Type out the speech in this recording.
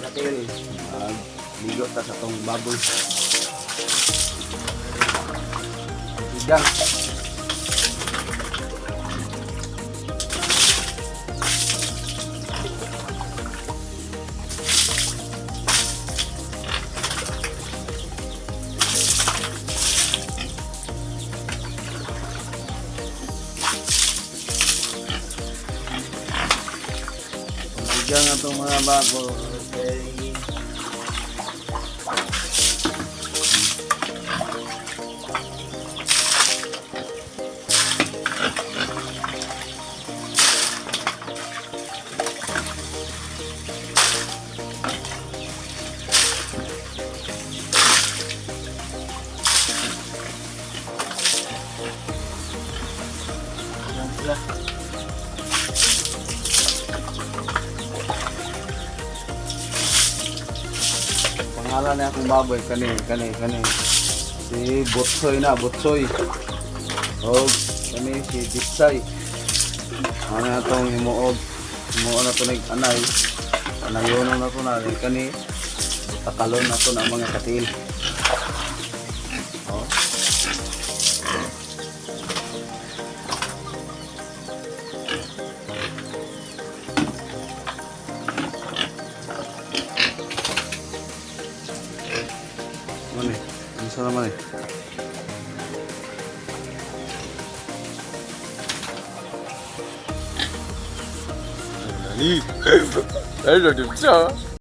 katil. Ligo ta sa tong baboy. Sigang. Sigang na itong mga baboy. Okay. Yan sila. Pangalan niya akong baboy, kani. Si Butsoy na, Butsoy. O, kani si Ditsay. Ano na itong himuog. Himuog na ito nag-anay. Anayonon na ito na. Kani, takalon na ito na mga katil. O. Mana ni? Ini sana mana? Nani? Saya dah bisa.